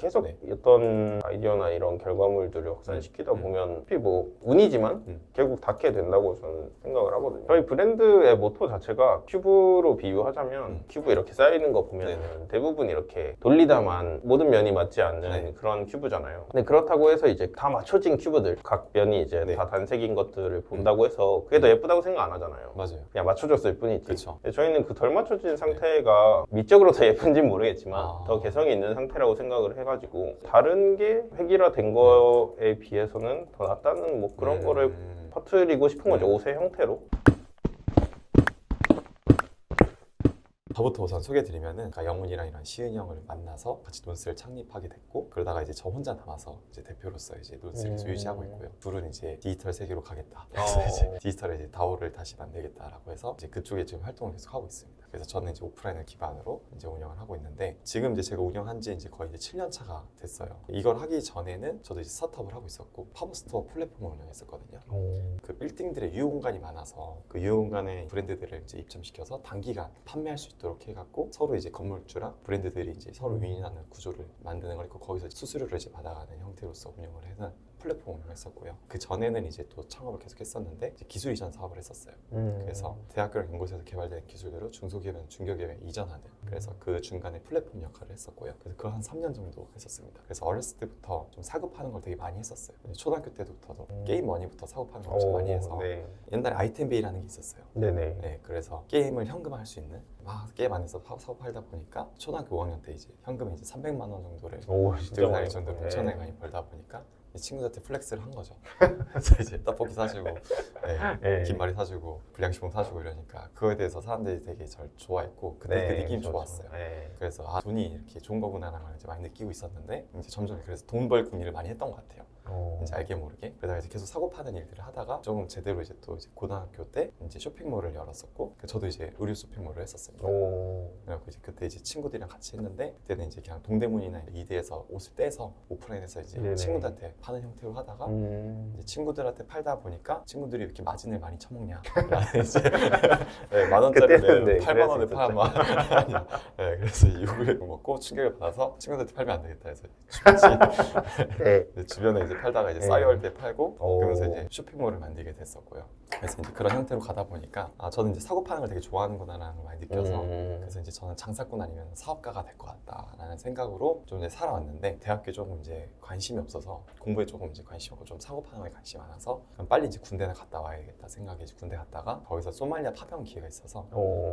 계속 네. 어떤 아이디어나 이런 결과물들을 확산시키다 보면 어차피 뭐 운이지만 결국 닿게 된다고 저는 생각을 하거든요. 저희 브랜드의 모토 자체가 큐브로 비유하자면 큐브 이렇게 쌓이는 거 보면 대부분 이렇게 돌리다만 모든 면이 맞지 않는 그런 큐브잖아요. 근데 그렇다고 해서 이제 다 맞춰진 큐브들, 각 면이 이제 다 단색인 것들을 본다고 해서 그게 더 예쁘다고 생각 안 하잖아요. 맞아요. 그냥 맞춰졌을 뿐이지. 그쵸. 저희는 그 덜 맞춰진 상태가 미적으로 더 예쁜지는 모르겠지만 더 개성이 있는 상태라고 생각을 해가지고 다른 게 획일화된 거에 비해서는 더 낫다는 뭐 그런 거를 퍼뜨리고 싶은 거죠. 옷의 형태로. 저부터 우선 소개해드리면은 영훈이랑 이런 시은이 형을 만나서 같이 논스를 창립하게 됐고, 그러다가 이제 저 혼자 남아서 이제 대표로서 이제 논스를 계속 유지하고 있고요. 둘은 이제 디지털 세계로 가겠다. 그래서 이제 디지털에 이제 다오를 다시 만들겠다라고 해서 이제 그쪽에 지금 활동을 계속 하고 있습니다. 그래서 저는 이제 오프라인을 기반으로 이제 운영을 하고 있는데, 지금 이제 제가 운영한 지 이제 거의 이제 7년 차가 됐어요. 이걸 하기 전에는 저도 이제 스타트업을 하고 있었고 팝업스토어 플랫폼을 운영했었거든요. 그 빌딩들의 유효 공간이 많아서 그 유효 공간에 브랜드들을 이제 입점시켜서 단기간 판매할 수 있도록 해갖고 서로 이제 건물주랑 브랜드들이 이제 서로 윈윈하는 구조를 만드는 걸 있고, 거기서 수수료를 이제 받아가는 형태로서 운영을 해서 플랫폼을 운영했었고요. 그 전에는 이제 또 창업을 계속 했었는데 이제 기술 이전 사업을 했었어요. 그래서 대학교랑 연구소에서 개발된 기술들을 중소기업이나 중견기업에 이전하는, 그래서 그 중간에 플랫폼 역할을 했었고요. 그래서 그걸 한 3년 정도 했었습니다. 그래서 어렸을 때부터 좀 사고파는 걸 되게 많이 했었어요. 초등학교 때부터도 게임 머니부터 사고파는 걸 좀 많이 해서 옛날에 아이템베이라는 게 있었어요. 네, 그래서 게임을 현금화할 수 있는, 막 게임 안에서 사고 팔다 보니까 초등학교 5학년 때 이제 현금에 이제 300만 원 정도를 들고 다닐 정도로 엄청나게 많이 벌다 보니까 친구들한테 플렉스를 한 거죠. 그래서 이제 떡볶이 사주고, 김말이 사주고, 불량식품 사주고 이러니까 그거에 대해서 사람들이 되게 절 좋아했고, 그때 그 느낌이 좋았어요. 그래서 돈이 이렇게 좋은 거구나라는 걸 이제 많이 느끼고 있었는데, 이제 점점 그래서 돈 벌 궁리를 많이 했던 것 같아요. 이제 알게 모르게. 그러다가 이제 계속 사고 파는 일들을 하다가 조금 제대로 이제 또 이제 고등학교 때 이제 쇼핑몰을 열었었고, 저도 이제 의류 쇼핑몰을 했었습니다. 그래서 이제 그때 이제 친구들이랑 같이 했는데, 그때는 이제 그냥 동대문이나 이대에서 옷을 떼서 오프라인에서 이제 친구들한테 파는 형태로 하다가 이제 친구들한테 팔다 보니까 친구들이 이렇게 마진을 많이 쳐먹냐, 이제 만 원짜리를 8만 원에 팔아. 그래서 욕을 먹고 충격을 받아서 친구들한테 팔면 안 되겠다 해서 주변에 이제 팔다가 이제 싸이월 때 팔고, 그러면서 이제 쇼핑몰을 만들게 됐었고요. 그래서 이제 그런 형태로 가다 보니까 저는 이제 사고 파는 걸 되게 좋아하는구나라는 걸 많이 느껴서 그래서 이제 저는 장사꾼 아니면 사업가가 될 것 같다라는 생각으로 좀 이제 살아왔는데, 대학교에 조금 이제 관심이 없어서 공부에 조금 이제 관심이 없고 좀 사고 파는 거에 관심이 많아서 그럼 빨리 이제 군대나 갔다 와야겠다 생각에 이제 군대 갔다가 거기서 소말리아 파병 기회가 있어서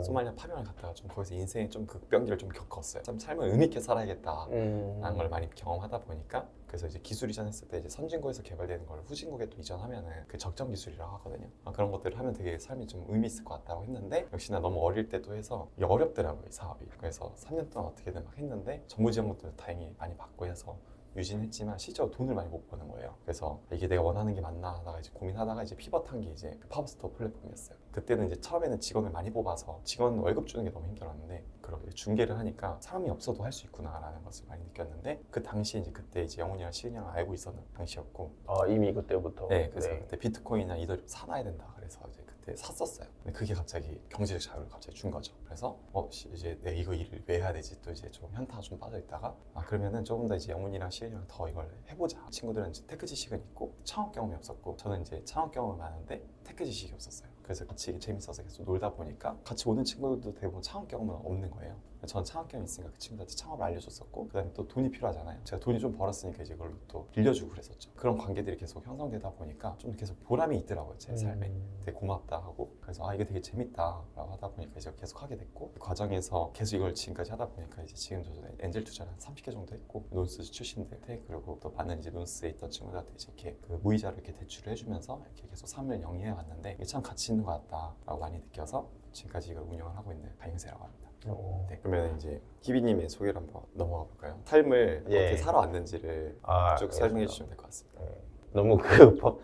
소말리아 파병을 갔다가 좀 거기서 인생의 좀 극변기를 좀 겪었어요. 좀 삶을 의미있게 살아야겠다라는 걸 많이 경험하다 보니까, 그래서 이제 기술 이전했을 때 이제 선진국에서 개발되는 걸 후진국에 또 이전하면은 그 적정 기술이라고 하거든요. 그런 것들을 하면 되게 삶이 좀 의미 있을 것 같다고 했는데, 역시나 너무 어릴 때도 해서 이게 어렵더라고요, 이 사업이. 그래서 3년 동안 어떻게든 막 했는데 정부 지원금도 다행히 많이 받고 해서 유진했지만 실제로 돈을 많이 못 버는 거예요. 그래서 이게 내가 원하는 게 맞나 하다가 이제 고민하다가 이제 피벗한 게 이제 그 팝업스토어 플랫폼이었어요. 그때는 이제 처음에는 직원을 많이 뽑아서 직원 월급 주는 게 너무 힘들었는데, 그렇게 중개를 하니까 사람이 없어도 할 수 있구나라는 것을 많이 느꼈는데, 그 당시 이제 그때 이제 영훈이랑 시은이 형을 알고 있었는 당시였고, 이미 그때부터. 네, 그래서 그때 비트코인이나 이더리움 사놔야 된다 그래서 이제 그때 샀었어요. 근데 그게 갑자기 경제적 자유를 갑자기 준 거죠. 그래서 이제 내가 이거 일을 왜 해야 되지? 또 이제 좀 현타가 좀 빠져 있다가 그러면은 조금 더 이제 영훈이랑 시은이랑 더 이걸 해보자. 친구들은 이제 테크 지식은 있고 창업 경험이 없었고, 저는 이제 창업 경험이 많은데 테크 지식이 없었어요. 그래서 같이 재밌어서 계속 놀다 보니까 같이 오는 친구들도 대부분 창업 경험은 없는 거예요. 저는 창업 경험이 있으니까 그 친구들한테 창업을 알려줬었고, 그 다음에 또 돈이 필요하잖아요. 제가 돈이 좀 벌었으니까 이제 그걸로 또 빌려주고 그랬었죠. 그런 관계들이 계속 형성되다 보니까 좀 계속 보람이 있더라고요, 제 삶에. 되게 고맙다 하고, 그래서 이게 되게 재밌다 라고 하다 보니까 이제 계속 하게 됐고, 그 과정에서 계속 이걸 지금까지 하다 보니까 이제 지금 저도 엔젤 투자를 한 30개 정도 했고, 논스 출신들한테, 그리고 또 많은 이제 논스에 있던 친구들한테 이제 이렇게 그 무이자를 이렇게 대출을 해주면서 이렇게 계속 삶을 영위해 왔는데, 이게 참 가치 있는 것 같다라고 많이 느껴서 지금까지 이걸 운영을 하고 있는 가영세라고 합니다. 네, 그러면 이제 희비님의 소개를 한번 넘어가 볼까요? 삶을 어떻게 살아왔는지를 쭉 설명해 주시면 될 것 같습니다. 너무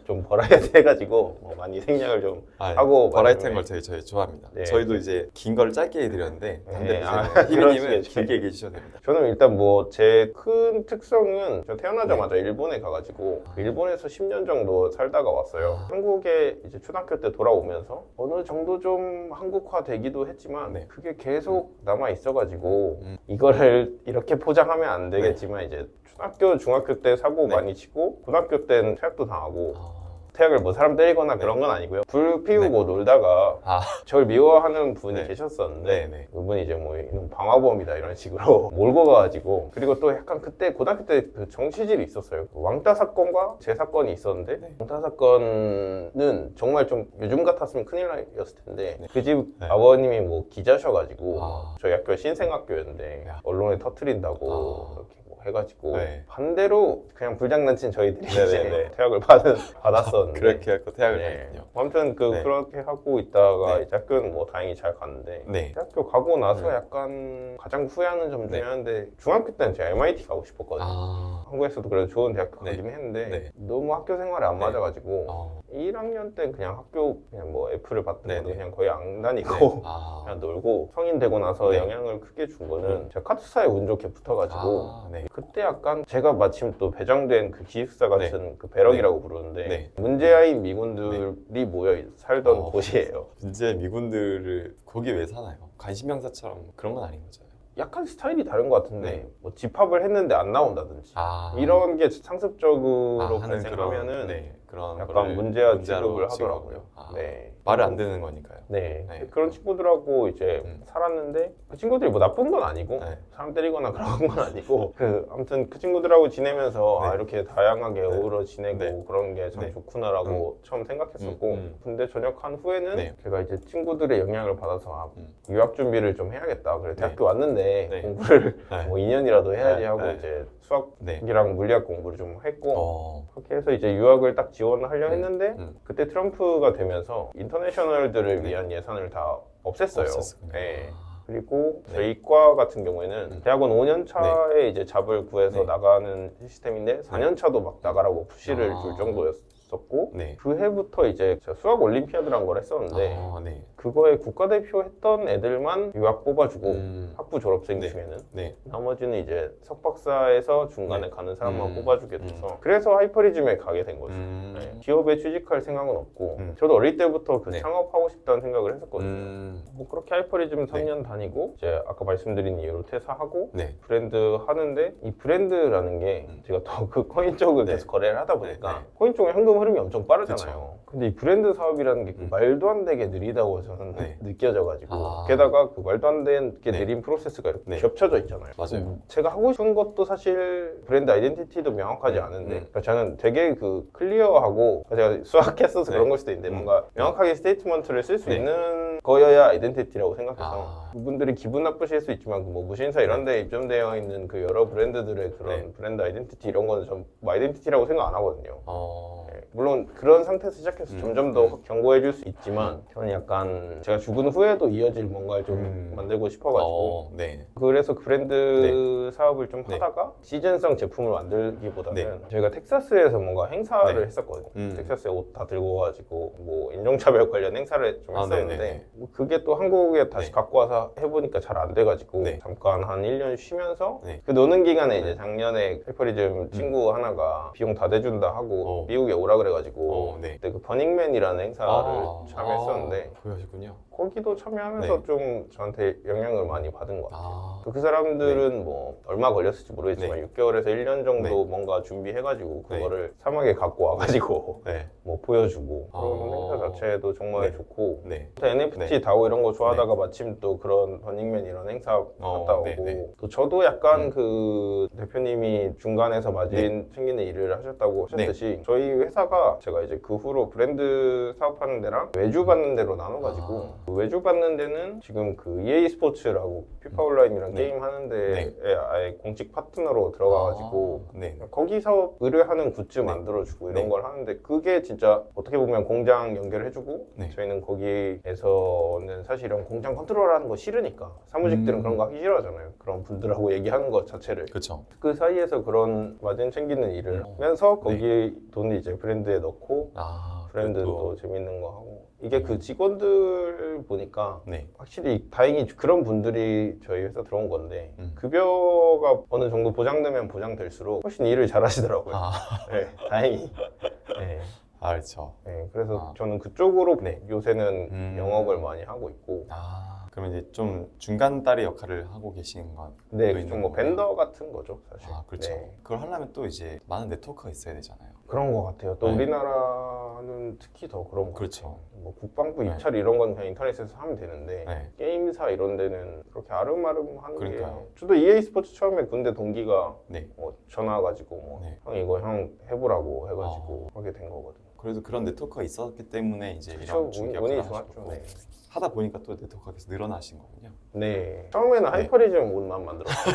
좀 버라이어티 해가지고 많이 생략을 좀 하고 버라이어티한 말씀을- 걸 저희 좋아합니다. 네. 저희도 이제 긴 걸 짧게 해드렸는데 반대로 그런 희빈님은 식이죠. 길게 얘기해 주셔도 됩니다. 저는 일단 뭐 제 큰 특성은 저 태어나자마자 일본에 가가지고 일본에서 10년 정도 살다가 왔어요. 한국에 이제 초등학교 때 돌아오면서 어느 정도 좀 한국화 되기도 했지만 네. 그게 계속 남아 있어가지고 이거를 이렇게 포장하면 안 되겠지만 이제 초등학교, 중학교 때 사고 네. 많이 치고 고등학교 때는 퇴학도 당하고 퇴학을 뭐 사람 때리거나 그런 건 아니고요. 불 피우고 놀다가 저를 미워하는 분이 네. 계셨었는데 네. 그분이 이제 뭐 이놈 방화범이다 이런 식으로 몰고 가가지고 그리고 또 약간 그때 고등학교 때 그 정치질이 있었어요. 그 왕따 사건과 제 사건이 있었는데 네. 왕따 사건은 정말 좀 요즘 같았으면 큰일 났을 텐데 네. 그 집 네. 아버님이 뭐 기자셔가지고 아. 저희 학교가 신생학교였는데 야. 언론에 터트린다고 아. 이렇게 뭐 해가지고 네. 반대로 그냥 불장난친 저희들이 네네네. 이제 퇴학을 받았었는데 그렇게 해서 퇴학을 네. 했군요. 아무튼 네. 그렇게 하고 있다가 네. 이제 학교는 뭐 다행히 잘 갔는데 네. 대학교 가고 나서 네. 약간 가장 후회하는 점 중에 네. 하나인데 중학교 때는 제가 MIT 가고 싶었거든요. 한국에서도 그래도 좋은 대학교 네. 가긴 했는데 네. 너무 학교 생활에 안 네. 맞아가지고 1학년 때는 그냥 학교 그냥 뭐 F를 받든 네. 그냥 거의 안 다니고 그냥 놀고 성인 되고 나서 네. 영향을 크게 준 거는 제가 카투사에 운 좋게 붙어가지고 네. 그때 약간 제가 마침 또 배정된 그 기숙사 같은 그 배럭이라고 부르는데 네. 문제아인 미군들이 모여 살던 곳이에요. 문제 미군들을 거기 왜 사나요? 관심명사처럼 그런 건 아닌 거죠. 약간 스타일이 다른 것 같은데 네. 뭐 집합을 했는데 안 나온다든지 이런 이런 게 상습적으로 하는 발생하면은 그런 약간 거를 문제아 문제로 취급을 취급하고요. 하더라고요. 네. 말을 안 듣는 거니까요. 네. 네. 그런 친구들하고 이제 살았는데 그 친구들이 뭐 나쁜 건 아니고 네. 사람 때리거나 그런 건 아니고 아무튼 그 친구들하고 지내면서 네. 이렇게 다양하게 네. 어우러 지내고 네. 그런 게 참 네. 좋구나라고 처음 생각했었고 군대 전역한 후에는 네. 제가 이제 친구들의 영향을 받아서 유학 준비를 좀 해야겠다. 그래 대학교 네. 왔는데 네. 공부를 네. 뭐 2년이라도 해야지 네. 하고 네. 이제 네. 수학이랑 물리학 공부를 좀 했고 어. 그렇게 해서 이제 유학을 딱 지원을 하려 했는데 음. 그때 트럼프가 되면서 인터내셔널들을 네. 위한 예산을 다 없앴어요. 없었군요. 네. 그리고 네. 저희 과 같은 경우에는 대학원 5년 차에 이제 잡을 구해서 네. 나가는 시스템인데 4년 차도 막 나가라고 푸시를 아. 줄 정도였었고 네. 그 해부터 이제 제가 수학 올림피아드라는 걸 했었는데 네. 그거에 국가대표 했던 애들만 유학 뽑아주고 학부 졸업생 네. 중에는 네. 나머지는 이제 석박사에서 중간에 네. 가는 사람만 음. 뽑아주게 돼서 그래서 하이퍼리즘에 가게 된 거죠. 음. 네. 기업에 취직할 생각은 없고 음. 저도 어릴 때부터 그 네. 창업하고 싶다는 생각을 했었거든요. 뭐 그렇게 하이퍼리즘 3년 다니고 이제 아까 말씀드린 이유로 퇴사하고 네. 브랜드 하는데 이 브랜드라는 게 제가 또 그 코인 쪽을 네. 계속 거래를 하다 보니까 네. 코인 쪽은 현금 흐름이 엄청 빠르잖아요. 그쵸. 근데 이 브랜드 사업이라는 게 말도 안 되게 느리다고 저는 네. 느껴져가지고 아. 게다가 그 말도 안 되게 네. 느린 프로세스가 이렇게 네. 겹쳐져 있잖아요. 맞아요. 제가 하고 싶은 것도 사실 브랜드 아이덴티티도 명확하지 않은데 그러니까 저는 되게 그 클리어하고 제가 수학했어서 네. 그런 걸 수도 있는데 뭔가 명확하게 스테이트먼트를 쓸 수 네. 있는 거여야 아이덴티티라고 생각해서 아. 그분들이 기분 나쁘실 수 있지만 뭐 무신사 이런 데 입점되어 있는 그 여러 브랜드들의 그런 네. 브랜드 아이덴티티 이런 거는 전 아이덴티티라고 생각 안 하거든요. 어. 네. 물론 그런 상태에서 시작해서 점점 더 견고해 줄 수 있지만 저는 약간 제가 죽은 후에도 이어질 뭔가를 좀 만들고 싶어가지고 네. 그래서 그 브랜드 사업을 좀 네. 하다가 시즌성 제품을 만들기보다는 네. 저희가 텍사스에서 뭔가 행사를 네. 했었거든요. 텍사스에 옷 다 들고 가지고 뭐 인종차별 관련 행사를 좀 했었는데 네네. 뭐 그게 또 한국에 다시 네. 갖고 와서 해보니까 잘 안 돼가지고 네. 잠깐 한 1년 쉬면서 네. 그 노는 기간에 이제 작년에 페퍼리즘 친구 하나가 비용 다 대준다 하고 미국에 오라 그래가지고 네. 그때 그 버닝맨이라는 행사를 참여했었는데 보여주군요. 거기도 참여하면서 네. 좀 저한테 영향을 많이 받은 것 같아요. 아. 그 사람들은 뭐 얼마 걸렸을지 모르겠지만 네. 6개월에서 1년 정도 네. 뭔가 준비해가지고 그거를 사막에 갖고 와가지고 네. 뭐 보여주고 그런 아. 행사 자체도 정말 네. 좋고 네. NFT 네. 다오 이런 거 좋아하다가 마침 또 그런 버닝맨 이런 행사 갔다 오고 네, 네. 또 저도 약간 그 대표님이 중간에서 마진 챙기는 일을 하셨다고 하셨듯이 저희 회사가 하다가 제가 이제 그 후로 브랜드 사업하는 데랑 외주 받는 데로 나눠가지고 그 외주 받는 데는 지금 그 EA 스포츠라고 피파 온라인이랑 네. 게임 하는 데에 아예 공식 파트너로 들어가가지고 네. 거기서 의뢰하는 굿즈 만들어주고 이런 네. 걸 하는데 그게 진짜 어떻게 보면 공장 연결해주고 네. 저희는 거기에서는 사실 이런 공장 컨트롤하는 거 싫으니까 사무직들은 그런 거 하기 싫어하잖아요. 그런 분들하고 얘기하는 것 자체를 그렇죠. 그 사이에서 그런 마진 챙기는 일을 어. 하면서 거기 돈을 이제 브랜드에 넣고 브랜드도 그것도- 재밌는 거 하고 이게 그 직원들 보니까 네. 확실히 다행히 그런 분들이 저희 회사 들어온 건데 음. 급여가 어느 정도 보장되면 보장될수록 훨씬 일을 잘 하시더라고요. 네, 다행히. 네. 그렇죠. 네, 그래서 저는 그쪽으로 네. 요새는 영업을 많이 하고 있고 그러면 이제 좀 중간다리 역할을 하고 계시는 건 네, 있는 좀 뭐 거네요. 벤더 같은 거죠, 사실. 그렇죠. 네. 그걸 하려면 또 이제 많은 네트워크가 있어야 되잖아요. 그런 것 같아요. 또 네. 우리나라는 특히 더 그런 것 그렇죠. 같아요. 뭐 국방부 네. 입찰 이런 건 그냥 인터넷에서 하면 되는데 네. 게임사 이런 데는 그렇게 아름아름 하는 그러니까요. 게 저도 EA 스포츠 처음에 군대 동기가 네. 전화 와가지고 뭐 네. 형 이거 형 해보라고 해가지고 하게 된 거거든요. 그래도 그런 네트워크가 있었기 때문에 이제 그쵸, 이런 중개 운이 역할을 좋았죠. 하셨고 네. 하다 보니까 또 네트워크가 계속 늘어나신 거군요. 네. 처음에는 네. 하이퍼리즘 옷만 만들었어요.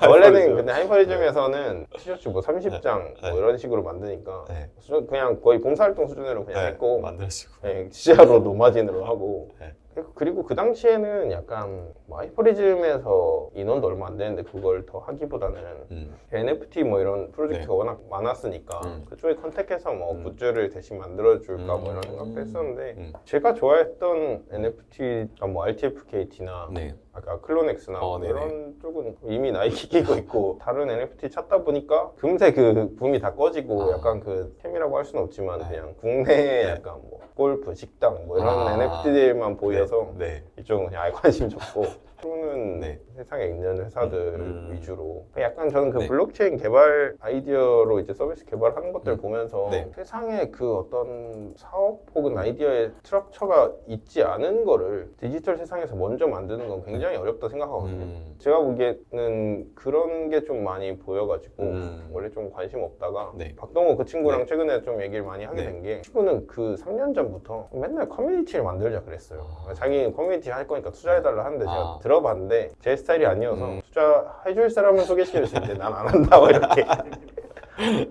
원래는 근데 하이퍼리즘에서는 티셔츠 뭐 30장 네. 뭐 이런 식으로 만드니까 네. 그냥 거의 봉사활동 수준으로 그냥 했고 만드시고. 네, 시야로 노마진으로 하고 네. 그리고 그 당시에는 약간 뭐 하이퍼리즘에서 인원도 얼마 안 되는데 그걸 더 하기보다는 NFT 뭐 이런 프로젝트가 네. 워낙 많았으니까 음. 그쪽에 컨택해서 뭐 음. 굿즈를 대신 만들어줄까 뭐 이런 생각도 했었는데 음. 제가 좋아했던 NFT가 뭐 RTFKT나 네. 아까 클로넥스나 뭐 네네. 이런 쪽은 이미 나이키 끼고 있고 다른 NFT 찾다 보니까 금세 그 붐이 다 꺼지고 약간 그 캠이라고 할 수는 없지만 네. 그냥 국내에 약간 뭐 골프, 식당 뭐 이런 NFT들만 보여서 네. 이쪽은 그냥 아예 관심 접고 프로는 네. 세상에 있는 회사들 위주로 약간 저는 그 네. 블록체인 개발 아이디어로 이제 서비스 개발하는 것들 보면서 네. 세상에 그 어떤 사업 혹은 아이디어의 스트럭처가 있지 않은 거를 디지털 세상에서 먼저 만드는 건 굉장히 어렵다 생각하거든요. 제가 보기에는 그런 게 좀 많이 보여가지고 원래 좀 관심 없다가 네. 박동호 그 친구랑 네. 최근에 좀 얘기를 많이 하게 네. 된 게 친구는 그 3년 전부터 맨날 커뮤니티를 만들자 그랬어요. 자기 커뮤니티 할 거니까 투자해달라 하는데 제가 들어봤는데 제 스타일이 아니어서 투자해줄 사람을 소개시켜줄 수 있는데 난 안 한다고 이렇게.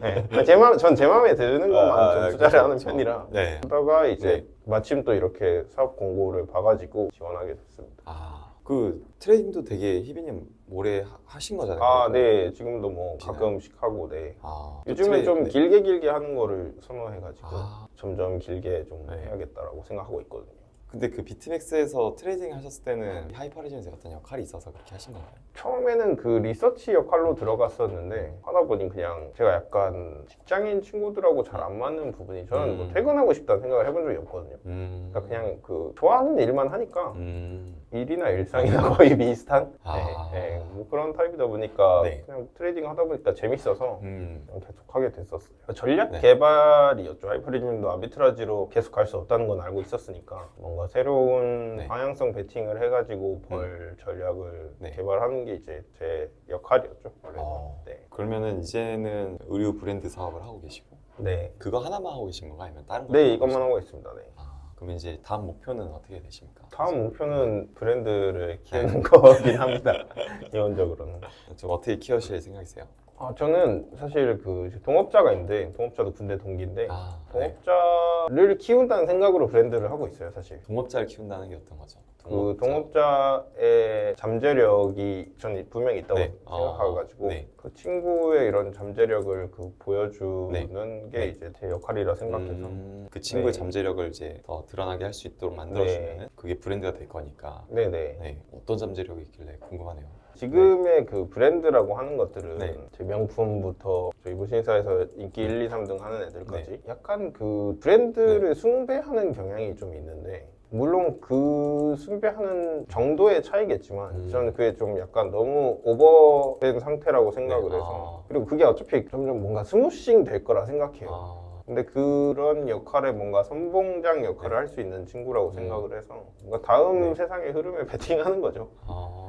네. 전 제 마음에 드는 것만 좀 투자를 하는 편이라 네. 하다가 이제 마침 또 이렇게 사업 공고를 봐가지고 지원하게 됐습니다. 그 트레이딩도 되게 희빈님 오래 하신 거잖아요. 네. 지금도 뭐 혹시나? 가끔씩 하고 네. 또 요즘에 좀 네. 길게 하는 거를 선호해가지고 아. 점점 길게 좀 네. 해야겠다라고 생각하고 있거든요. 근데 그 비트맥스에서 트레이딩 하셨을 때는 하이퍼리즘에서 어떤 역할이 있어서 그렇게 하신 건가요? 처음에는 그 리서치 역할로 들어갔었는데 하다 보니 그냥 제가 약간 직장인 친구들하고 잘 안 맞는 부분이 저는 뭐 퇴근하고 싶다는 생각을 해본 적이 없거든요. 그러니까 그냥 그 좋아하는 일만 하니까 일이나 일상이나 거의 비슷한 뭐 그런 타입이다 보니까 네. 그냥 트레이딩 하다 보니까 재밌어서 그냥 계속 하게 됐었어요. 전략 네. 개발이었죠. 하이퍼리즘도 아비트라지로 계속 갈 수 없다는 건 알고 있었으니까 뭔가 새로운 네. 방향성 베팅을 해가지고 벌 전략을 네. 개발하는 게 이제 제 역할이었죠. 원래. 네. 그러면은 이제는 의류 브랜드 사업을 하고 계시고 네. 그거 하나만 하고 계신 건가요? 아니면 다른 거? 네, 이것만 하고 있습니다. 네. 그럼 이제 다음 목표는 어떻게 되십니까? 다음 목표는 브랜드를 키우는 거긴 합니다. 기본적으로는. 좀 어떻게 키우실 생각이세요? 저는 사실 그 동업자가 있는데 동업자도 군대 동기인데 네. 동업자를 키운다는 생각으로 브랜드를 하고 있어요, 사실. 동업자를 키운다는 게 어떤 거죠? 그 동업자의 잠재력이 저는 분명히 있다고 네. 생각해가지고 네. 그 친구의 이런 잠재력을 그 보여주는 네. 게 네. 이제 제 역할이라 생각해서 그 친구의 네. 잠재력을 이제 더 드러나게 할 수 있도록 만들어주면 그게 브랜드가 될 거니까 네네. 어떤 잠재력이 있길래 궁금하네요. 지금의 그 브랜드라고 하는 것들은 네. 제 명품부터 저희 무신사에서 인기 1, 2, 3등 하는 애들까지 약간 그 브랜드를 숭배하는 경향이 좀 있는데 물론 그 숭배하는 정도의 차이겠지만 저는 그게 좀 약간 너무 오버된 상태라고 생각을 해서 그리고 그게 어차피 점점 뭔가 스무싱 될 거라 생각해요. 근데 그런 역할에 뭔가 선봉장 역할을 네. 할 수 있는 친구라고 생각을 해서 뭔가 다음 네. 세상의 흐름에 베팅하는 거죠.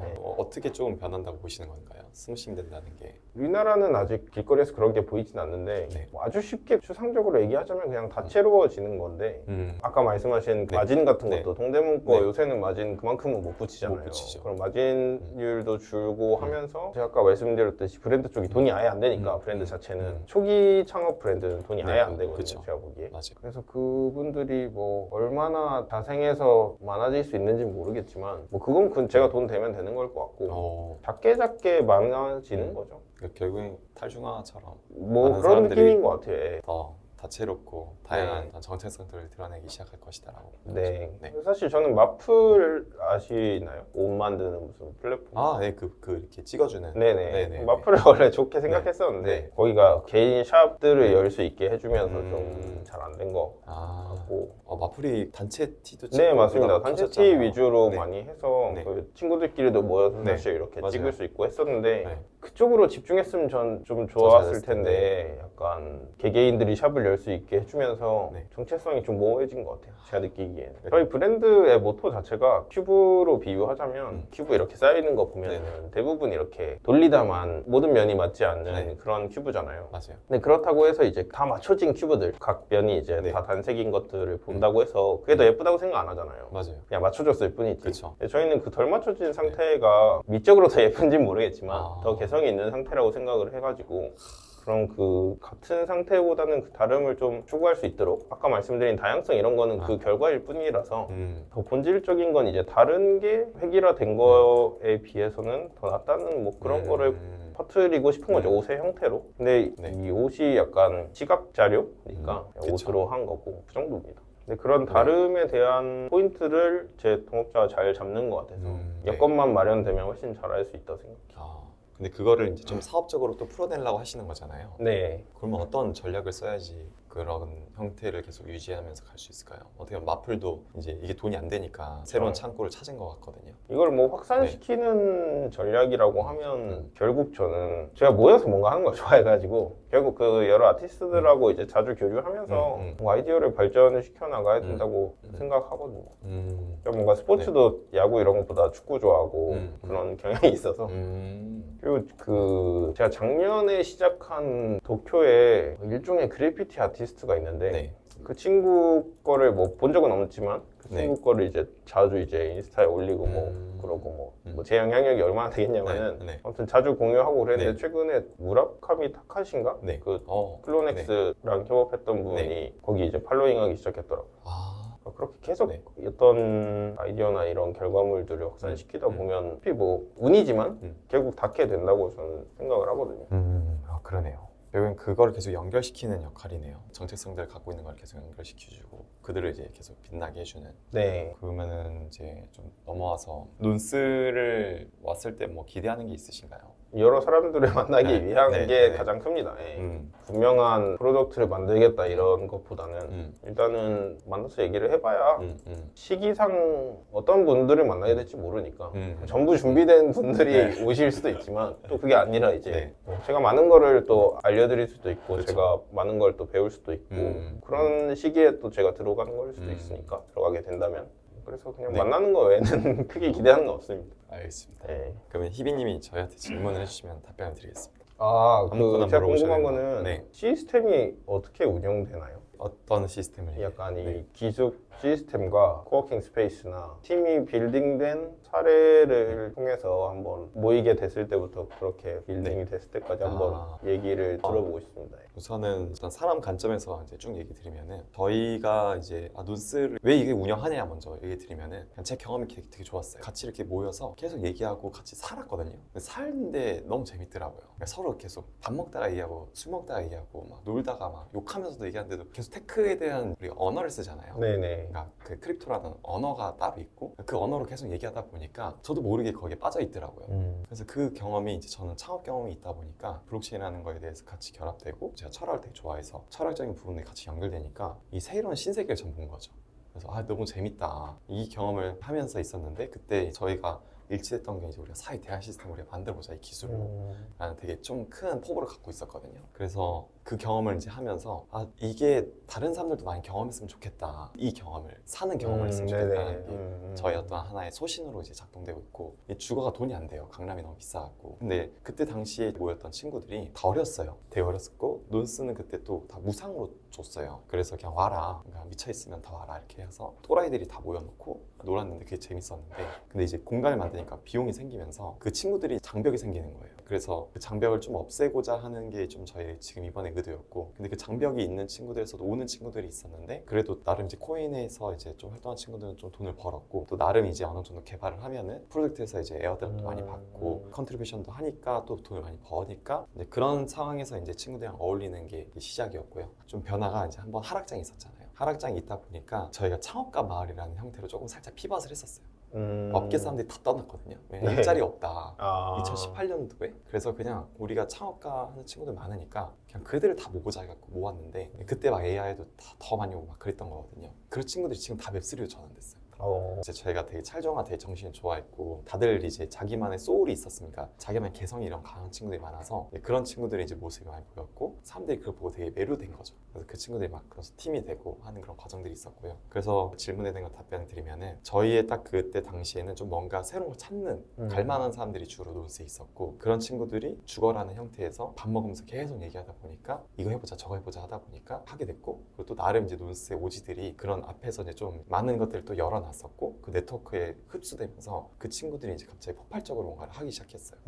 네. 어떻게 조금 변한다고 보시는 건가요? 스무싱 된다는 게. 우리나라는 아직 길거리에서 그런 게 보이진 않는데 네. 뭐 아주 쉽게 추상적으로 얘기하자면 그냥 다채로워지는 건데 아까 말씀하신 네. 마진 같은 네. 것도 동대문 거 네. 요새는 마진 그만큼은 못 붙이잖아요. 못 붙이죠. 그럼 마진율도 줄고 하면서 제가 아까 말씀드렸듯이 브랜드 쪽이 돈이 아예 안 되니까 브랜드 자체는 초기 창업 브랜드는 돈이 네. 아예 안 되거든요. 그쵸. 제가 보기에. 맞아요. 그래서 그분들이 뭐 얼마나 자생해서 많아질 수 있는지는 모르겠지만 뭐 그건 제가 돈 되면 되는 걸 것 같고 작게 많아지는 거죠. 그러니까 결국엔 탈중화처럼 뭐 많은 그런 사람들이 느낌인 것 같아요. 예. 더 다채롭고 다양한 어떤 정체성들을 드러내기 시작할 것이다라고. 네. 네. 사실 저는 마플 아시나요? 옷 만드는 무슨 플랫폼? 네, 그 이렇게 찍어주는. 네네. 네네. 마플을 원래 좋게 생각했었는데 네. 거기가 개인 샵들을 네. 열 수 있게 해주면서 좀 잘 안 된 거 같고. 마플이 단체 티도 찍고 네, 맞습니다. 그러다가 단체 티 터졌잖아요. 위주로 네. 많이 해서 네. 그 친구들끼리도 모여서 네. 사실 이렇게 맞아요. 찍을 수 있고 했었는데 네. 그쪽으로 집중했으면 전 좀 더 좋았을 잘했을 텐데 약간 개개인들이 샵을 열 수 있게 해주면서 네. 정체성이 좀 모호해진 것 같아요. 제가 느끼기에는. 저희 브랜드의 모토 자체가 큐브로 비유하자면 큐브 이렇게 쌓이는 거 보면 대부분 이렇게 돌리다만 모든 면이 맞지 않는 네. 그런 큐브잖아요. 맞아요. 근데 그렇다고 해서 이제 다 맞춰진 큐브들 각 면이 이제 네. 다 단색인 것들을 본다고 해서 그게 더 예쁘다고 생각 안 하잖아요. 맞아요. 그냥 맞춰줬을 뿐이지. 그쵸. 근데 저희는 그 덜 맞춰진 상태가 미적으로 더 예쁜지는 모르겠지만 아. 더 개성이 있는 상태라고 생각을 해가지고 그럼 그 같은 상태보다는 그 다름을 좀 추구할 수 있도록 아까 말씀드린 다양성 이런 거는 그 결과일 뿐이라서 더 본질적인 건 이제 다른 게 획일화된 거에 비해서는 더 낫다는 뭐 그런 거를 퍼뜨리고 싶은 거죠. 옷의 형태로. 근데 네. 이 옷이 약간 시각 자료니까 그쵸. 옷으로 한 거고 그 정도입니다. 근데 그런 다름에 대한 포인트를 제 동업자가 잘 잡는 것 같아서 네. 여건만 마련되면 훨씬 잘할 수 있다고 생각해요. 근데 그거를 이제 좀 사업적으로 또 풀어내려고 하시는 거잖아요. 네. 그러면 어떤 전략을 써야지 그런 형태를 계속 유지하면서 갈 수 있을까요? 어떻게 보면 마플도 이제 이게 돈이 안 되니까 새로운 창구를 찾은 것 같거든요. 이걸 뭐 확산시키는 전략이라고 하면 결국 저는 제가 모여서 뭔가 하는 걸 좋아해가지고 결국 그 여러 아티스트들하고 이제 자주 교류하면서 뭔가 아이디어를 발전을 시켜나가야 된다고 생각하거든요. 그러니까 뭔가 스포츠도 야구 이런 것보다 축구 좋아하고 그런 경향이 있어서 그리고 그 제가 작년에 시작한 도쿄에 일종의 그래피티 아티스트가 있는데 그 친구 거를 뭐 본 적은 없지만 그 친구 거를 이제 자주 이제 인스타에 올리고 뭐 그러고 뭐 제 영향력이 얼마나 되겠냐면은 아무튼 자주 공유하고 그랬는데 최근에 무라카미 타카시인가 그 클로넥스랑 협업했던 분이 거기 이제 팔로잉하기 시작했더라고요. 그렇게 계속 어떤 아이디어나 이런 결과물들을 확산시키다 보면 어차피 뭐 운이지만 결국 닿게 된다고 저는 생각을 하거든요. 그러네요. 결국엔 그걸 계속 연결시키는 역할이네요. 정체성들을 갖고 있는 걸 계속 연결시켜주고 그들을 이제 계속 빛나게 해주는. 네. 그러면은 이제 좀 넘어와서 논스를 왔을 때 뭐 기대하는 게 있으신가요? 여러 사람들을 만나기 위한 게 네. 가장 큽니다. 분명한 프로덕트를 만들겠다 이런 것보다는 일단은 만나서 얘기를 해봐야 시기상 어떤 분들을 만나게 될지 모르니까 전부 준비된 분들이 오실 수도 있지만 또 그게 아니라 이제 제가 많은 거를 또 알려드릴 수도 있고 제가 많은 걸 또 배울 수도 있고 그런 시기에 또 제가 들어가는 걸 수도 있으니까 들어가게 된다면 그래서 그냥 만나는 거 외에는 크게 기대하는 건 없습니다. 알겠습니다. 네. 그러면 희빈님이 저희한테 질문을 해주시면 답변을 드리겠습니다. 그 제가 궁금한 물어보셔야 거는 됩니다. 시스템이 어떻게 운영되나요? 어떤 시스템을 약간 이 기숙 시스템과 코워킹 스페이스나 팀이 빌딩된 사례를 통해서 한번 모이게 됐을 때부터 그렇게 빌딩이 됐을 때까지 한번 얘기를 들어보고 싶습니다. 우선은 일단 사람 관점에서 이제 쭉 얘기 드리면은 저희가 이제 논스를 왜 이게 운영하냐 먼저 얘기 드리면은 그냥 제 경험이 되게 좋았어요. 같이 이렇게 모여서 계속 얘기하고 같이 살았거든요. 근데 살는데 너무 재밌더라고요. 그러니까 서로 계속 밥 먹다가 얘기하고 술 먹다가 얘기하고 막 놀다가 막 욕하면서도 얘기하는데도 계속 테크에 대한 우리가 언어를 쓰잖아요. 네네. 그러니까 그 크립토라는 언어가 따로 있고 그 언어로 계속 얘기하다 보니까 저도 모르게 거기에 빠져 있더라고요. 그래서 그 경험이 이제 저는 창업 경험이 있다 보니까 블록체인이라는 거에 대해서 같이 결합되고 제가 철학을 되게 좋아해서 철학적인 부분이 같이 연결되니까 이 새로운 신세계를 전 본 거죠. 그래서 너무 재밌다. 이 경험을 하면서 있었는데 그때 저희가 일치됐던 게 이제 우리가 사회 대화 시스템을 우리가 만들어보자 이 기술로 라는 되게 좀 큰 포부를 갖고 있었거든요. 그래서 그 경험을 이제 하면서 아 이게 다른 사람들도 많이 경험했으면 좋겠다. 이 경험을 사는 경험을 했으면 좋겠다는 게 저희 어떤 하나의 소신으로 이제 작동되고 있고 이 주거가 돈이 안 돼요. 강남이 너무 비싸갖고. 근데 그때 당시에 모였던 친구들이 다 어렸어요. 되게 어렸었고 논스는 그때 또 다 무상으로 줬어요. 그래서 그냥 와라. 그러니까 미쳐있으면 다 와라 이렇게 해서 또라이들이 다 모여놓고 놀았는데 그게 재밌었는데 근데 이제 공간을 만드니까 비용이 생기면서 그 친구들이 장벽이 생기는 거예요. 그래서 그 장벽을 좀 없애고자 하는 게 좀 저희 지금 이번에 의도였고 근데 그 장벽이 있는 친구들에서도 오는 친구들이 있었는데 그래도 나름 이제 코인에서 이제 좀 활동한 친구들은 좀 돈을 벌었고 또 나름 이제 어느 정도 개발을 하면은 프로젝트에서 이제 에어드랍도 많이 받고 컨트리뷰션도 하니까 또 돈을 많이 버니까 이제 그런 상황에서 이제 친구들이랑 어울리는 게 시작이었고요. 좀 변화가 이제 한번 하락장이 있었잖아요. 하락장이 있다 보니까 저희가 창업가 마을이라는 형태로 조금 살짝 피벗을 했었어요. 업계 사람들이 다 떠났거든요. 왜냐면 일자리가 없다. 2018년도에 그래서 그냥 우리가 창업가 하는 친구들 많으니까 그냥 그들을 다 모으자 해갖고 모았는데 그때 막 AI도 더 많이 오고 막 그랬던 거거든요. 그런 친구들이 지금 다 웹3로 전환됐어요. 이제 저희가 되게 찰정화 되게 정신이 좋아했고 다들 이제 자기만의 소울이 있었으니까 자기만의 개성이 이런 강한 친구들이 많아서 그런 친구들이 이제 모습이 많이 보였고 사람들이 그걸 보고 되게 매료된 거죠. 그래서 그 친구들이 막 그래서 팀이 되고 하는 그런 과정들이 있었고요. 그래서 질문에 대한 거 답변을 드리면은 저희의 딱 그때 당시에는 좀 뭔가 새로운 걸 찾는 갈만한 사람들이 주로 논스에 있었고 그런 친구들이 주거라는 형태에서 밥 먹으면서 계속 얘기하다 보니까 이거 해보자 저거 해보자 하다 보니까 하게 됐고 그리고 또 나름 이제 논스의 오지들이 그런 앞에서 이제 좀 많은 것들을 또 열어놨었고 그 네트워크에 흡수되면서 그 친구들이 이제 갑자기 폭발적으로 뭔가를 하기 시작했어요.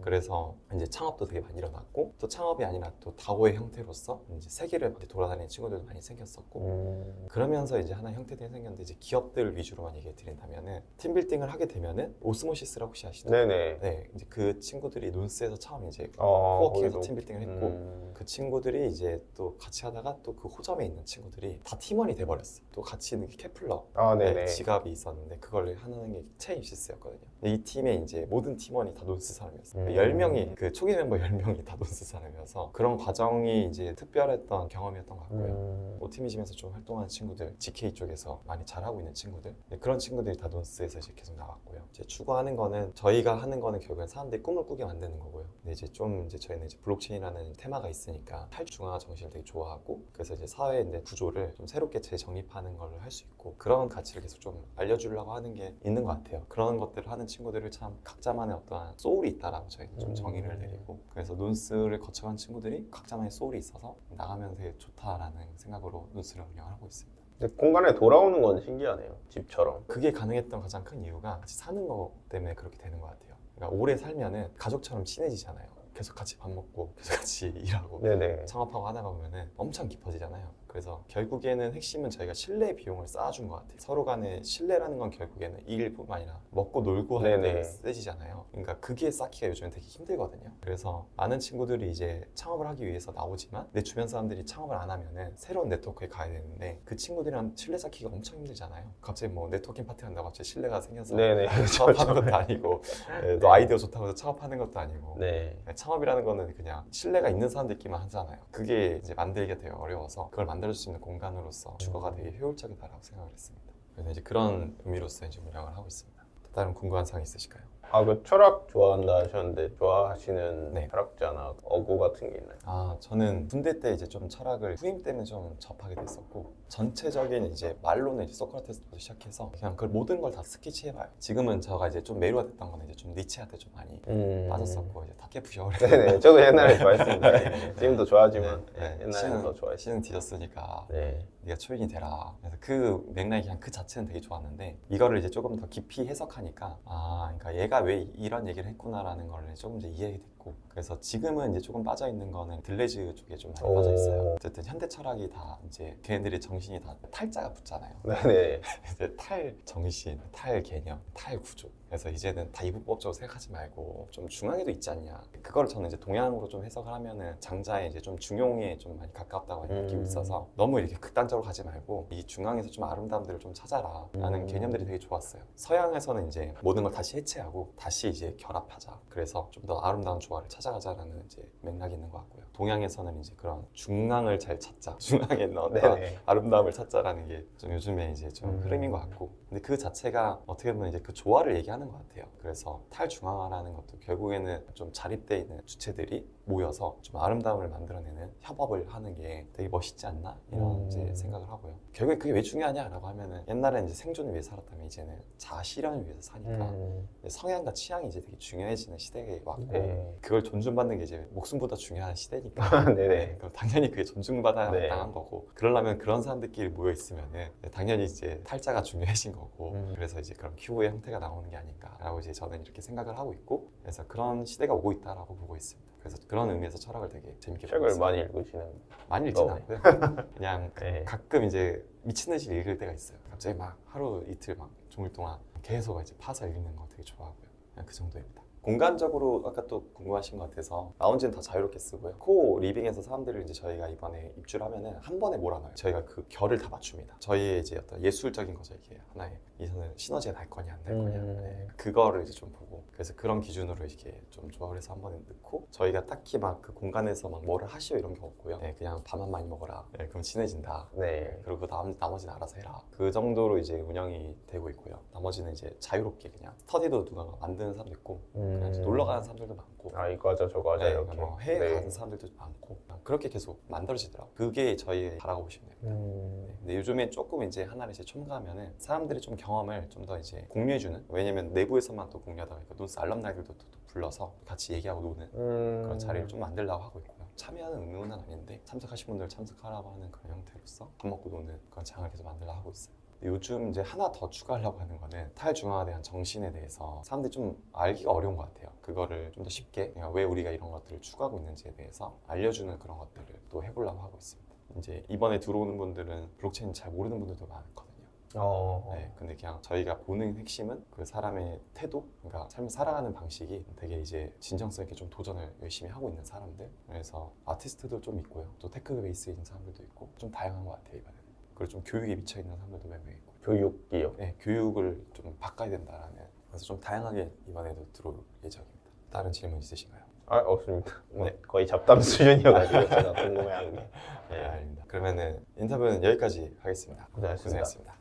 그래서 이제 창업도 되게 많이 일어났고 또 창업이 아니라 또 다오의 형태로서 이제 세계를 많이 돌아다니는 친구들도 많이 생겼었고 그러면서 이제 하나의 형태들이 생겼는데 이제 기업들 위주로만 얘기해 드린다면은 팀빌딩을 하게 되면은 오스모시스라고 혹시 아시죠? 네네. 네, 이제 그 친구들이 논스에서 처음 이제 코워킹에서 거기도. 팀빌딩을 했고 그 친구들이 이제 또 같이 하다가 또 그 호점에 있는 친구들이 다 팀원이 돼버렸어요. 또 같이 있는 게 케플러 네네. 지갑이 있었는데 그걸 하는 게 체임시스였거든요. 이 팀에 이제 모든 팀원이 다 논스 사람이었어요. 10명이 그 초기 멤버 10명이 다 논스 사람이어서 그런 과정이 이제 특별했던 경험이었던 것 같고요. 오티미즘에서 좀 활동하는 친구들, GK 쪽에서 많이 잘하고 있는 친구들 그런 친구들이 다 논스에서 이제 계속 나왔고요. 이제 추구하는 거는 저희가 하는 거는 결국엔 사람들이 꿈을 꾸게 만드는 거고요. 근데 이제 좀 이제 저희는 이제 블록체인이라는 테마가 있으니까 탈중앙화 정신을 되게 좋아하고 그래서 이제 사회의 이제 구조를 좀 새롭게 재정립하는 걸 할 수 있고 그런 가치를 계속 좀 알려주려고 하는 게 있는 것 같아요. 그런 것들을 하는 친구들을 참 각자만의 어떠한 소울이 있다라고 저희는 좀 정의를 내리고 그래서 논스를 거쳐간 친구들이 각자만의 소울이 있어서 나가면 되게 좋다라는 생각으로 논스를 운영하고 있습니다. 근데 공간에 돌아오는 건 신기하네요. 집처럼. 그게 가능했던 가장 큰 이유가 같이 사는 거 때문에 그렇게 되는 것 같아요. 그러니까 오래 살면은 가족처럼 친해지잖아요. 계속 같이 밥 먹고 계속 같이 일하고 네네. 창업하고 하다 보면은 엄청 깊어지잖아요. 그래서 결국에는 핵심은 저희가 신뢰 비용을 쌓아준 것 같아요. 서로 간의 신뢰라는 건 결국에는 일뿐만 아니라 먹고 놀고 할 때 네네. 세지잖아요. 그러니까 그게 쌓기가 요즘엔 되게 힘들거든요. 그래서 많은 친구들이 이제 창업을 하기 위해서 나오지만 내 주변 사람들이 창업을 안 하면은 새로운 네트워크에 가야 되는데 그 친구들이랑 신뢰 쌓기가 엄청 힘들잖아요. 갑자기 뭐 네트워킹 파티 한다고 갑자기 신뢰가 생겨서 네네. 창업하는 것도 아니고 너 아이디어 좋다고 해서 창업하는 것도 아니고 네. 창업이라는 거는 그냥 신뢰가 있는 사람들끼리만 하잖아요. 그게 이제 만들기가 되게 어려워서 그걸 만들어줄 수 있는 공간으로서 주거가 되게 효율적이다라고 생각을 했습니다. 그래서 이제 그런 의미로서 이제 운영을 하고 있습니다. 또 다른 궁금한 사항 있으실까요? 그 철학 좋아한다 하셨는데 좋아하시는 네. 철학자나 어구 같은 게 있나요? 저는 군대 때 이제 좀 철학을 후임 때문에 좀 접하게 됐었고 전체적인 이제 말로는 이제 소크라테스부터 시작해서 그냥 그 모든 걸 다 스케치해봐요. 지금은 제가 이제 좀 매료됐던 거는 이제 좀 니체한테 좀 많이 빠졌었고 이제 타케푸시오레 네네. 저도 옛날에 좋아했습니다. 네. 지금도 좋아하지만 네. 옛날에 더 좋아했어요. 시는 뒤졌으니까 네. 네가 초인이 되라. 그래서 그 맥락이 그냥 그 자체는 되게 좋았는데 이거를 이제 조금 더 깊이 해석하니까 그러니까 얘가 왜 이런 얘기를 했구나라는 걸 조금 이제 이해됐고 그래서 지금은 이제 조금 빠져 있는 거는 들레즈 쪽에 좀 많이 빠져 있어요. 어쨌든 현대 철학이 다 이제 걔네들의 정신이 다 탈자가 붙잖아요. 네네. 이제 탈 정신, 탈 개념, 탈 구조. 그래서 이제는 다 이분법적으로 생각하지 말고 좀 중앙에도 있지 않냐. 그걸 저는 이제 동양으로 좀 해석을 하면은 장자의 이제 좀 중용에 좀 많이 가깝다고 많이 느끼고 있어서 너무 이렇게 극단적으로 가지 말고 이 중앙에서 좀 아름다움들을 좀 찾아라 라는 개념들이 되게 좋았어요. 서양에서는 이제 모든 걸 다시 해체하고 다시 이제 결합하자. 그래서 좀 더 아름다운 조화를 찾아가자라는 이제 맥락이 있는 것 같고요. 동양에서는 이제 그런 중앙을 잘 찾자. 중앙에 넣었던 네네. 아름다움을 찾자라는 게 좀 요즘에 이제 좀 흐름인 것 같고 근데 그 자체가 어떻게 보면 이제 그 조화를 얘기하는 것 같아요. 그래서 탈중앙화라는 것도 결국에는 좀 자립돼 있는 주체들이 모여서 좀 아름다움을 만들어내는 협업을 하는 게 되게 멋있지 않나 이런 이제 생각을 하고요. 결국에 그게 왜 중요하냐라고 하면은 옛날에는 이제 생존을 위해 살았다면 이제는 자아 실현을 위해서 사니까 성향과 취향이 이제 되게 중요해지는 시대에 왔고 네. 그걸 존중받는 게 이제 목숨보다 중요한 시대니까 네네. 그럼 당연히 그게 존중받아야 네. 당한 거고 그러려면 그런 사람들끼리 모여 있으면은 당연히 이제 탈자가 중요해진 거고 그래서 이제 그런 큐브의 형태가 나오는 게 아닌가라고 이제 저는 이렇게 생각을 하고 있고 그래서 그런 시대가 오고 있다라고 보고 있습니다. 그래서 그런 의미에서 철학을 되게 재밌게 보고 책을 있습니다. 많이 읽으시는. 많이 읽진 네. 않고요. 그냥 네. 가끔 이제 미친 듯이 읽을 때가 있어요. 갑자기 막 하루 이틀 막 종일 동안 계속 이제 파서 읽는 거 되게 좋아하고요. 그냥 그 정도입니다. 공간적으로 아까 또 궁금하신 것 같아서 라운지는 다 자유롭게 쓰고요. 코 리빙에서 사람들을 이제 저희가 이번에 입주하면은 한 번에 몰아넣어요. 저희가 그 결을 다 맞춥니다. 저희의 이제 어떤 예술적인 거죠. 이게 하나의 이선은 시너지가 날 거냐 안 날 거냐 네. 그거를 이제 좀 보고 그래서 그런 기준으로 이렇게 좀 조합을 해서 한 번에 넣고 저희가 딱히 막 그 공간에서 막 뭐를 하시오 이런 게 없고요. 네, 그냥 밥만 많이 먹어라. 네, 그럼 친해진다. 네. 그리고 나머지는 알아서 해라. 그 정도로 이제 운영이 되고 있고요. 나머지는 이제 자유롭게 그냥 스터디도 누가 만드는 사람도 있고 그냥 이제 놀러 가는 사람들도 많고 아 이거 하자 저거 하자 네, 이렇게. 뭐 해외 네. 가는 사람들도 많고 그렇게 계속 만들어지더라고요. 그게 저희 바라고 보시면 됩니다. 네, 근데 요즘에 조금 이제 하나를 이제 첨가하면은 사람들이 좀 경험을 좀 더 이제 공유해주는 왜냐면 내부에서만 또 공유하다 보니까 논스 알럼나이들도 또 불러서 같이 얘기하고 노는 그런 자리를 좀 만들려고 하고 있고요. 참여하는 의무는 아닌데 참석하신 분들 참석하라고 하는 그런 형태로서 밥 먹고 노는 그런 장을 계속 만들려고 하고 있어요. 요즘 이제 하나 더 추가하려고 하는 거는 탈중화에 대한 정신에 대해서 사람들이 좀 알기가 어려운 것 같아요. 그거를 좀 더 쉽게 그냥 왜 우리가 이런 것들을 추구하고 있는지에 대해서 알려주는 그런 것들을 또 해보려고 하고 있습니다. 이제 이번에 들어오는 분들은 블록체인 잘 모르는 분들도 많거든요. 네, 근데 그냥 저희가 보는 핵심은 그 사람의 태도, 그러니까 삶을 살아가는 방식이 되게 이제 진정성 있게 좀 도전을 열심히 하고 있는 사람들. 그래서 아티스트도 좀 있고요. 또 테크 베이스에 있는 사람들도 있고 좀 다양한 것 같아요 이번에는. 그리고 좀 교육에 미쳐 있는 사람들도 몇 명 있고. 교육이요. 네, 교육을 좀 바꿔야 된다라는. 그래서 좀 다양하게 이번에도 들어올 예정입니다. 다른 질문 있으신가요? 아 없습니다. 뭐 네. 거의 잡담 수준이어가지고 제가 궁금해하는 게. 네, 아닙니다. 그러면은 인터뷰는 여기까지 하겠습니다. 고생하셨습니다. 고생하셨습니다.